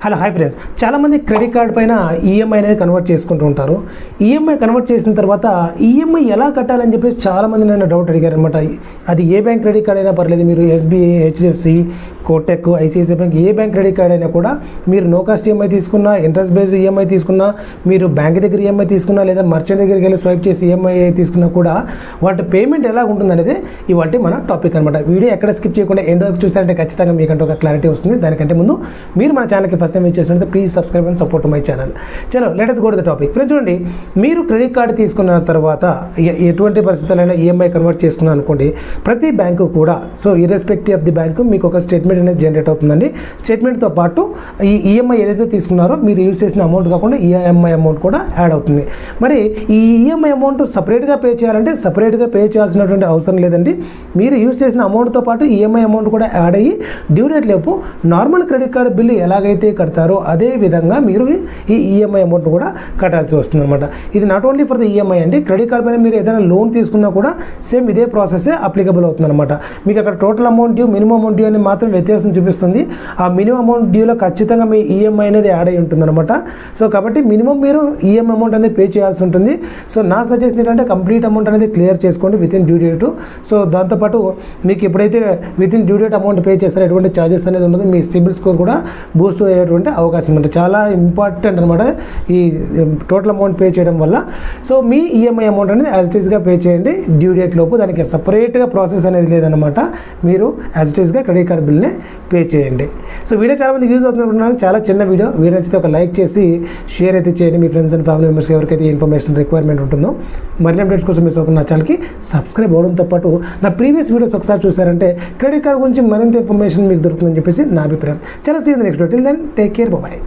Hello hi friends, చాలామంది credit card పైన EMI అనేది కన్వర్ట్ చేసుకుంటూ ఉంటారు. ఈఎంఐ కన్వర్ట్ చేసిన తర్వాత ఈఎంఐ ఎలా కట్టాలని చెప్పేసి చాలామంది నన్ను డౌట్ అడిగారు అనమాట. అది ఏ బ్యాంక్ క్రెడిట్ కార్డ్ అయినా పర్లేదు, మీరు SBI, HDFC, Kotak, ICICI bank, ఏ బ్యాంక్ క్రెడిట్ కార్డ్ అయినా కూడా మీరు నో కాస్ట్ ఈఎంఐ తీసుకున్నా, ఇంట్రెస్ట్ బేస్డ్ ఈఎంఐ తీసుకున్నా, మీరు బ్యాంక్ దగ్గర ఈఎంఐ తీసుకున్నా, లేదా మర్చెంట్ దగ్గరికి వెళ్ళి స్వైప్ చేసి ఈఎంఐ తీసుకున్నా కూడా వాటి పేమెంట్ ఎలా ఉంటుంది అనేది ఇవాళ మన టాపిక్ అనమాట. వీడియో ఎక్కడ స్కిప్ చేయకుండా ఎండ్ వరకు చూసారంటే ఖచ్చితంగా మీకంటే ఒక క్లారిటీ వస్తుంది. దానికంటే ముందు మీరు మన ఛానల్కి ఫస్ట్ టైం ఇచ్చేసినట్టు please subscribe and support my channel. చలో let us go to the topic. Friends చూడండి, మీరు క్రెడిట్ కార్డు తీసుకున్న తర్వాత ఎటువంటి పరిస్థితులైనా ఈఎంఐ కన్వర్ట్ చేసుకున్నాను అనుకోండి, ప్రతి బ్యాంకు కూడా ఇర్రెస్పెక్టివ్ ఆఫ్ ది బ్యాంకు మీకు ఒక స్టేట్మెంట్ అనేది జనరేట్ అవుతుందండి. స్టేట్మెంట్తో పాటు ఈ ఈఎంఐ ఏదైతే తీసుకున్నారో మీరు యూజ్ చేసిన అమౌంట్ కాకుండా ఈఎంఐ అమౌంట్ కూడా యాడ్ అవుతుంది. మరి ఈ ఈఎంఐ అమౌంట్ సపరేట్గా పే చేయాలంటే సపరేట్గా పే చేయాల్సినటువంటి అవసరం లేదండి. మీరు యూజ్ చేసిన అమౌంట్తో పాటు ఈఎంఐ అమౌంట్ కూడా యాడ్ అయ్యి డ్యూ డేట్ లోపు నార్మల్ క్రెడిట్ కార్డు బిల్లు ఎలాగైతే కడతారో అదే విధంగా మీరు ఈ ఈఎంఐ అమౌంట్ కూడా కట్టాల్సి వస్తుంది అనమాట. ఇది not only for the EMI అండి, క్రెడిట్ కార్డ్ పైన మీరు ఏదైనా లోన్ తీసుకున్నా కూడా సేమ్ ఇదే ప్రాసెస్ అప్లికబుల్ అవుతుంది అనమాట. మీకు అక్కడ total amount due, minimum amount due అని మాత్రం వ్యత్యాసం చూపిస్తుంది. ఆ మినిమం అమౌంట్ డ్యూలో ఖచ్చితంగా మీ ఈఎంఐ అనేది యాడ్ అయి ఉంటుంది అనమాట. సో కాబట్టి మినిమం మీరు ఈఎంఐ అమౌంట్ అనేది పే చేయాల్సి ఉంటుంది. సో నా సజెషన్ ఏంటంటే కంప్లీట్ అమౌంట్ అనేది క్లియర్ చేసుకోండి with in due date. So దాంతోపాటు మీకు ఎప్పుడైతే with in due date amount pay చేస్తారో ఎటువంటి ఛార్జెస్ అనేది ఉండదు. మీ సిబిల్ స్కోర్ కూడా బూస్ట్ అయ్యేటువంటి అవకాశం ఉంటుంది. చాలా ఇంపార్టెంట్ అనమాట ఈ టోటల్ అమౌంట్ పే చేయడం వల్ల. సో మీ ఈఎంఐ అమౌంట్ అనేది యాజ్ ఇట్ ఈస్గా పే చేయండి డ్యూ డేట్ లోపు. దానికి సపరేట్గా ప్రాసెస్ అనేది లేదనమాట. మీరు యాజ్ ఇట్ ఈస్గా క్రెడిట్ కార్డ్ బిల్నే పే చేయండి. సో వీడియో చాలామంది యూజ్ అవుతున్నట్టున్నాను. చాలా చిన్న వీడియో నచ్చితే ఒక లైక్ చేసి షేర్ అయితే చేయండి మీ ఫ్రెండ్స్ అండ్ ఫ్యామిలీ మెంబర్స్ ఎవరికైతే ఇన్ఫర్మేషన్ రిక్వైర్మెంట్ ఉంటుందో. మరిన్ని అప్డేట్స్ కోసం మిస్ అవ్వకుండా నా ఛానల్కి సబ్స్క్రైబ్ అవ్వడంతో పాటు నా ప్రీవియస్ వీడియోస్ ఒకసారి చూసారంటే క్రెడిట్ కార్డ్ గురించి మరింత ఇన్ఫర్మేషన్ మీకు దొరుకుతుందని చెప్పేసి నా అభిప్రాయం. చాలా see you in the next video. Till then take care, bye.